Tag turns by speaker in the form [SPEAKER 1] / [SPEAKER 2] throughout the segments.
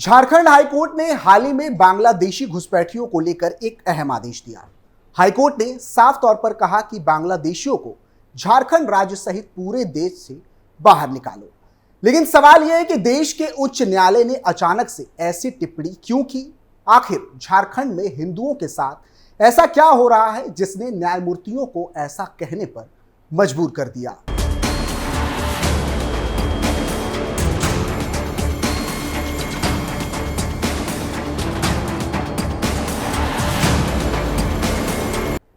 [SPEAKER 1] Jharkhand high court ने हाल ही में बांग्लादेशी घुसपैठियों को लेकर एक अहम आदेश दिया। हाईकोर्ट ने साफ तौर पर कहा कि बांग्लादेशियों को झारखंड राज्य सहित पूरे देश से बाहर निकालो। लेकिन सवाल यह है कि देश के उच्च न्यायालय ने अचानक से ऐसी टिप्पणी क्यों की? आखिर झारखंड में हिंदुओं के साथ ऐसा क्या हो रहा है जिसने न्यायमूर्तियों को ऐसा कहने पर मजबूर कर दिया?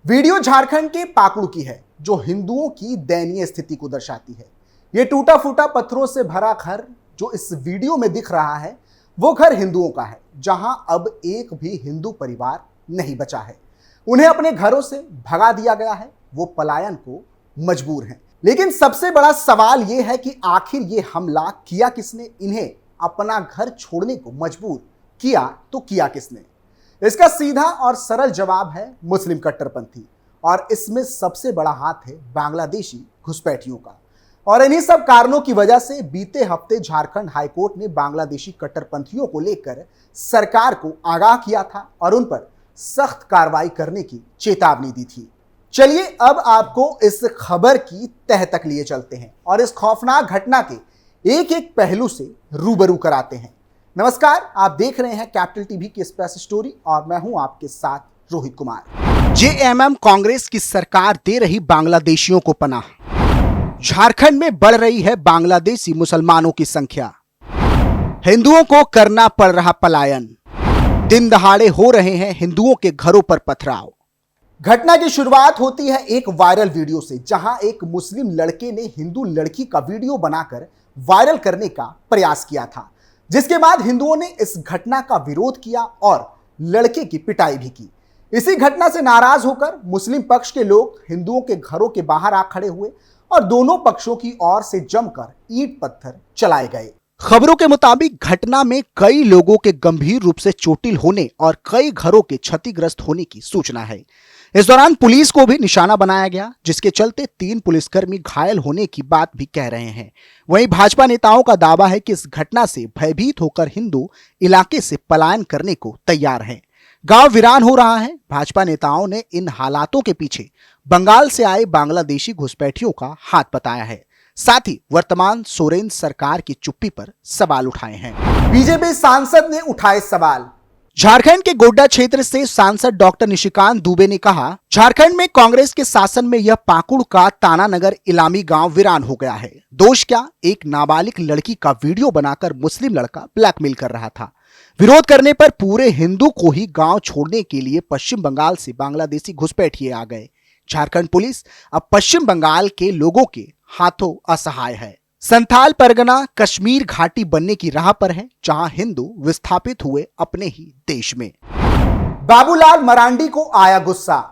[SPEAKER 1] वीडियो झारखंड के पाकुड़ की है, जो हिंदुओं की दयनीय स्थिति को दर्शाती है। यह टूटा फूटा पत्थरों से भरा घर जो इस वीडियो में दिख रहा है, वो घर हिंदुओं का है, जहां अब एक भी हिंदू परिवार नहीं बचा है। उन्हें अपने घरों से भगा दिया गया है, वो पलायन को मजबूर हैं। लेकिन सबसे बड़ा सवाल यह है कि आखिर ये हमला किया किसने? इन्हें अपना घर छोड़ने को मजबूर किया तो किया किसने? इसका सीधा और सरल जवाब है मुस्लिम कट्टरपंथी, और इसमें सबसे बड़ा हाथ है बांग्लादेशी घुसपैठियों का। और इन्हीं सब कारणों की वजह से बीते हफ्ते झारखंड हाईकोर्ट ने बांग्लादेशी कट्टरपंथियों को लेकर सरकार को आगाह किया था और उन पर सख्त कार्रवाई करने की चेतावनी दी थी। चलिए अब आपको इस खबर की तह तक लिए चलते हैं और इस खौफनाक घटना के एक एक पहलू से रूबरू कराते हैं। नमस्कार, आप देख रहे हैं कैपिटल टीवी की स्पेशल स्टोरी और मैं हूं आपके साथ रोहित कुमार। जेएमएम कांग्रेस की सरकार दे रही बांग्लादेशियों को पनाह। झारखंड में बढ़ रही है बांग्लादेशी मुसलमानों की संख्या। हिंदुओं को करना पड़ रहा पलायन। दिन दहाड़े हो रहे हैं हिंदुओं के घरों पर पथराव। घटना की शुरुआत होती है एक वायरल वीडियो से, जहां एक मुस्लिम लड़के ने हिंदू लड़की का वीडियो बनाकर वायरल करने का प्रयास किया था, जिसके बाद हिंदुओं ने इस घटना का विरोध किया और लड़के की पिटाई भी की। इसी घटना से नाराज होकर मुस्लिम पक्ष के लोग हिंदुओं के घरों के बाहर आ खड़े हुए और दोनों पक्षों की ओर से जमकर ईंट पत्थर चलाए गए। खबरों के मुताबिक घटना में कई लोगों के गंभीर रूप से चोटिल होने और कई घरों के क्षतिग्रस्त होने की सूचना है। इस दौरान पुलिस को भी निशाना बनाया गया, जिसके चलते 3 पुलिसकर्मी घायल होने की बात भी कह रहे हैं। वहीं भाजपा नेताओं का दावा है कि इस घटना से भयभीत होकर हिंदू इलाके से पलायन करने को तैयार हैं। गांव वीरान हो रहा है। भाजपा नेताओं ने इन हालातों के पीछे बंगाल से आए बांग्लादेशी घुसपैठियों का हाथ बताया है। साथ ही वर्तमान सोरेन सरकार की चुप्पी पर सवाल उठाए हैं। बीजेपी सांसद ने उठाए सवाल। झारखंड के गोड्डा क्षेत्र से सांसद डॉक्टर निशिकांत दुबे ने कहा, झारखंड में कांग्रेस के शासन में यह पाकुड़ का तानानगर इलामी गांव वीरान हो गया है। दोष क्या? एक नाबालिग लड़की का वीडियो बनाकर मुस्लिम लड़का ब्लैकमेल कर रहा था। विरोध करने पर पूरे हिंदू को ही गांव छोड़ने के लिए पश्चिम बंगाल से बांग्लादेशी घुसपैठिए आ गए। झारखंड पुलिस अब पश्चिम बंगाल के लोगों के हाथों असहाय है। संथाल परगना कश्मीर घाटी बनने की राह पर है, जहां हिंदू विस्थापित हुए अपने ही देश में। बाबूलाल मरांडी को आया गुस्सा।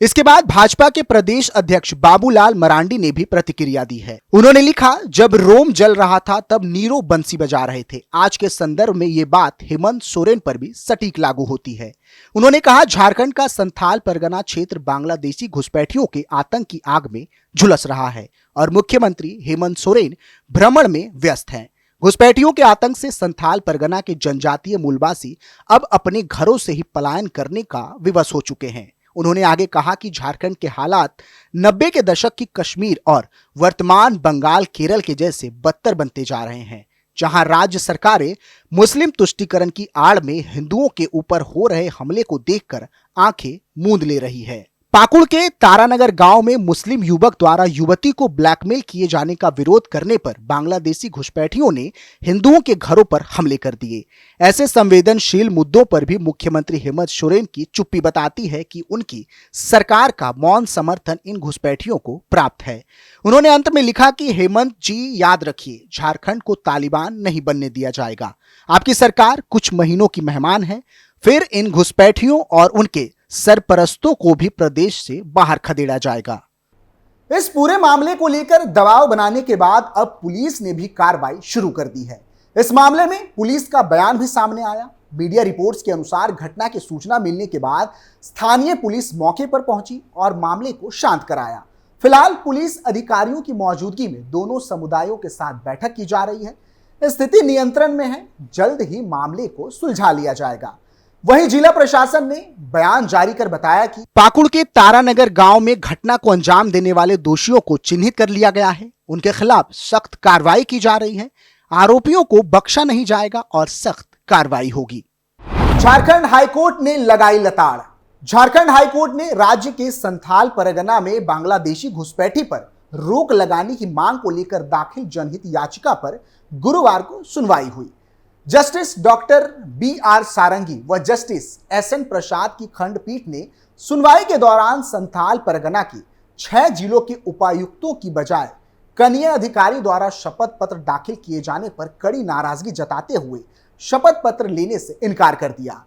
[SPEAKER 1] इसके बाद भाजपा के प्रदेश अध्यक्ष बाबूलाल मरांडी ने भी प्रतिक्रिया दी है। उन्होंने लिखा, जब रोम जल रहा था तब नीरो बंसी बजा रहे थे। आज के संदर्भ में ये बात हेमंत सोरेन पर भी सटीक लागू होती है। उन्होंने कहा, झारखंड का संथाल परगना क्षेत्र बांग्लादेशी घुसपैठियों के आतंक की आग में झुलस रहा है और मुख्यमंत्री हेमंत सोरेन भ्रमण में व्यस्त हैं। घुसपैठियों के आतंक से संथाल परगना के जनजातीय मूलवासी अब अपने घरों से ही पलायन करने का विवश हो चुके हैं। उन्होंने आगे कहा कि झारखंड के हालात 90 के दशक की कश्मीर और वर्तमान बंगाल केरल के जैसे बदतर बनते जा रहे हैं, जहां राज्य सरकारें मुस्लिम तुष्टीकरण की आड़ में हिंदुओं के ऊपर हो रहे हमले को देखकर आंखें मूंद ले रही है। पाकुड़ के तारानगर गांव में मुस्लिम युवक द्वारा युवती को ब्लैकमेल किए जाने का विरोध करने पर बांग्लादेशी घुसपैठियों ने हिंदुओं के घरों पर हमले कर दिए। ऐसे संवेदनशील मुद्दों पर भी मुख्यमंत्री हेमंत सोरेन की चुप्पी बताती है कि उनकी सरकार का मौन समर्थन इन घुसपैठियों को प्राप्त है। उन्होंने अंत में लिखा कि हेमंत जी याद रखिए, झारखंड को तालिबान नहीं बनने दिया जाएगा। आपकी सरकार कुछ महीनों की मेहमान है, फिर इन घुसपैठियों और उनके सरपरस्तों को भी प्रदेश से बाहर खदेड़ा जाएगा। इस पूरे मामले को लेकर दबाव बनाने के बाद अब पुलिस ने भी कार्रवाई शुरू कर दी है। इस मामले में पुलिस का बयान भी सामने आया। मीडिया रिपोर्ट्स के अनुसार घटना की सूचना मिलने के बाद स्थानीय पुलिस मौके पर पहुंची और मामले को शांत कराया। फिलहाल पुलिस अधिकारियों की मौजूदगी में दोनों समुदायों के साथ बैठक की जा रही है। स्थिति नियंत्रण में है, जल्द ही मामले को सुलझा लिया जाएगा। वहीं जिला प्रशासन ने बयान जारी कर बताया कि पाकुड़ के तारानगर गांव में घटना को अंजाम देने वाले दोषियों को चिन्हित कर लिया गया है। उनके खिलाफ सख्त कार्रवाई की जा रही है। आरोपियों को बख्शा नहीं जाएगा और सख्त कार्रवाई होगी। झारखंड हाईकोर्ट ने लगाई लताड़। झारखंड हाईकोर्ट ने राज्य के संथाल परगना में बांग्लादेशी घुसपैठी पर रोक लगाने की मांग को लेकर दाखिल जनहित याचिका पर गुरुवार को सुनवाई हुई। Justice doctor B R. सारंगी व जस्टिस एस.एन. प्रसाद की खंडपीठ ने सुनवाई के दौरान संथाल परगना के 6 जिलों के उपायुक्तों की बजाय कनीय अधिकारी द्वारा शपथ पत्र दाखिल किए जाने पर कड़ी नाराजगी जताते हुए शपथ पत्र लेने से इनकार कर दिया।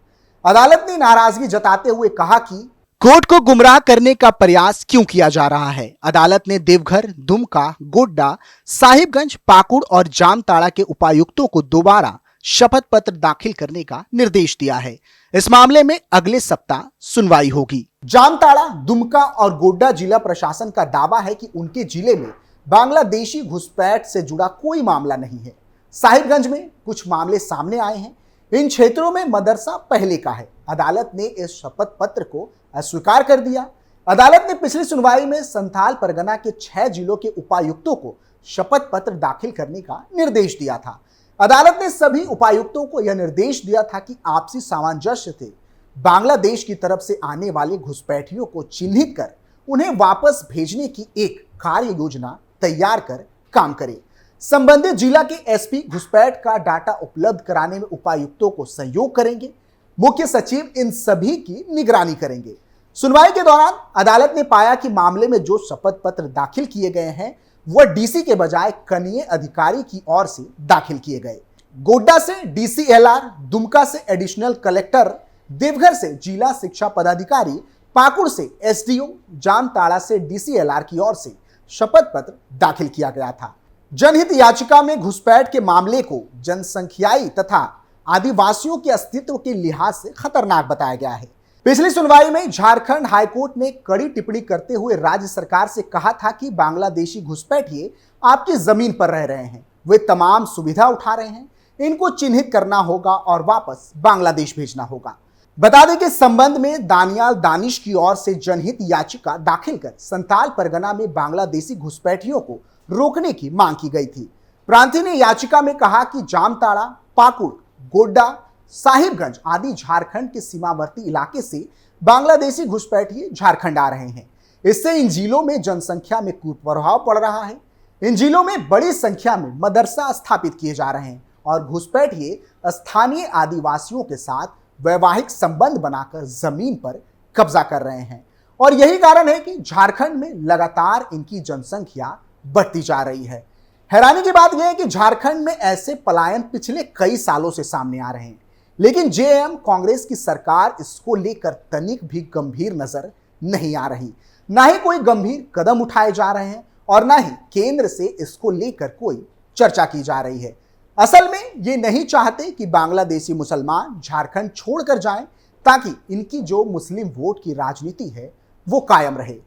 [SPEAKER 1] अदालत ने नाराजगी जताते हुए कहा कि कोर्ट को गुमराह करने का प्रयास क्यों किया जा रहा है। अदालत ने देवघर, दुमका, गोड्डा, साहिबगंज, पाकुड़ और जामताड़ा के उपायुक्तों को दोबारा शपथ पत्र दाखिल करने का निर्देश दिया है। इस मामले में अगले सप्ताह सुनवाई होगी। जामताड़ा, दुमका और गोड्डा जिला प्रशासन का दावा है कि उनके जिले में बांग्लादेशी घुसपैठ से जुड़ा कोई मामला नहीं है। साहिबगंज में कुछ मामले सामने आए हैं। इन क्षेत्रों में मदरसा पहले का है। अदालत ने इस शपथ पत्र को अस्वीकार कर दिया। अदालत ने पिछली सुनवाई में संथाल परगना के 6 जिलों के उपायुक्तों को शपथ पत्र दाखिल करने का निर्देश दिया था। अदालत ने सभी उपायुक्तों को यह निर्देश दिया था कि आपसी सामंजस्य से बांग्लादेश की तरफ से आने वाले घुसपैठियों को चिन्हित कर उन्हें वापस भेजने की एक कार्य योजना तैयार कर काम करें। संबंधित जिला के एसपी घुसपैठ का डाटा उपलब्ध कराने में उपायुक्तों को सहयोग करेंगे। मुख्य सचिव इन सभी की निगरानी करेंगे। सुनवाई के दौरान अदालत ने पाया कि मामले में जो शपथ पत्र दाखिल किए गए हैं वह डीसी के बजाय कनीय अधिकारी की ओर से दाखिल किए गए। गोड्डा से डीसीएलआर, दुमका से एडिशनल कलेक्टर, देवघर से जिला शिक्षा पदाधिकारी, पाकुड़ से एसडीओ, जामताड़ा से डीसीएलआर की ओर से शपथ पत्र दाखिल किया गया था। जनहित याचिका में घुसपैठ के मामले को जनसंख्याई तथा आदिवासियों के अस्तित्व के लिहाज से खतरनाक बताया गया है। पिछली सुनवाई में झारखंड हाईकोर्ट ने कड़ी टिप्पणी करते हुए राज्य सरकार से कहा था कि बांग्लादेशी घुसपैठिए आपकी जमीन पर रह रहे हैं, वे तमाम सुविधा उठा रहे हैं, इनको चिन्हित करना होगा और वापस बांग्लादेश भेजना होगा। बता दें कि इस संबंध में दानियाल दानिश की ओर से जनहित याचिका दाखिल कर संथाल परगना में बांग्लादेशी घुसपैठियों को रोकने की मांग की गई थी। प्रांतीय ने याचिका में कहा कि जामताड़ा, पाकुड़, गोड्डा, साहिबगंज आदि झारखंड के सीमावर्ती इलाके से बांग्लादेशी घुसपैठिए झारखंड आ रहे हैं। इससे इन जिलों में जनसंख्या में कुप्रभाव पड़ रहा है। इन जिलों में बड़ी संख्या में मदरसा स्थापित किए जा रहे हैं और घुसपैठिए स्थानीय आदिवासियों के साथ वैवाहिक संबंध बनाकर जमीन पर कब्जा कर रहे हैं। और यही कारण है कि झारखंड में लगातार इनकी जनसंख्या बढ़ती जा रही है। हैरानी की बात यह है कि झारखंड में ऐसे पलायन पिछले कई सालों से सामने आ रहे हैं, लेकिन जेएम कांग्रेस की सरकार इसको लेकर तनिक भी गंभीर नजर नहीं आ रही। ना ही कोई गंभीर कदम उठाए जा रहे हैं और ना ही केंद्र से इसको लेकर कोई चर्चा की जा रही है। असल में ये नहीं चाहते कि बांग्लादेशी मुसलमान झारखंड छोड़कर जाएं, ताकि इनकी जो मुस्लिम वोट की राजनीति है वो कायम रहे।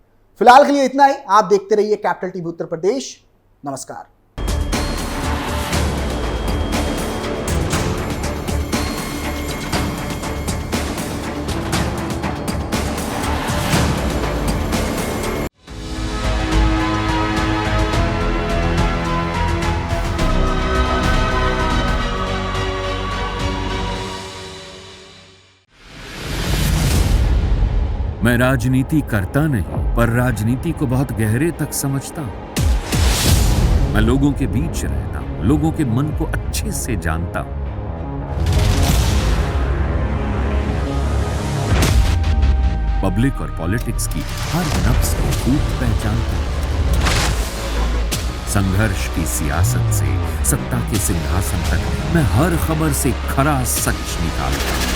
[SPEAKER 1] फिलहाल के लिए इतना ही। आप देखते रहिए कैपिटल टीवी उत्तर प्रदेश। नमस्कार।
[SPEAKER 2] मैं राजनीति करता नहीं, पर राजनीति को बहुत गहरे तक समझता हूं। मैं लोगों के बीच रहता हूं, लोगों के मन को अच्छे से जानता हूं। पब्लिक और पॉलिटिक्स की हर नब्ज को खूब पहचानता हूं। संघर्ष की सियासत से सत्ता के सिंहासन तक मैं हर खबर से खरा सच निकालता हूं।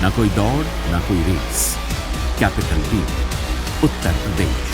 [SPEAKER 2] ना कोई दौड़, ना कोई race. Capital TV, Uttar Pradesh.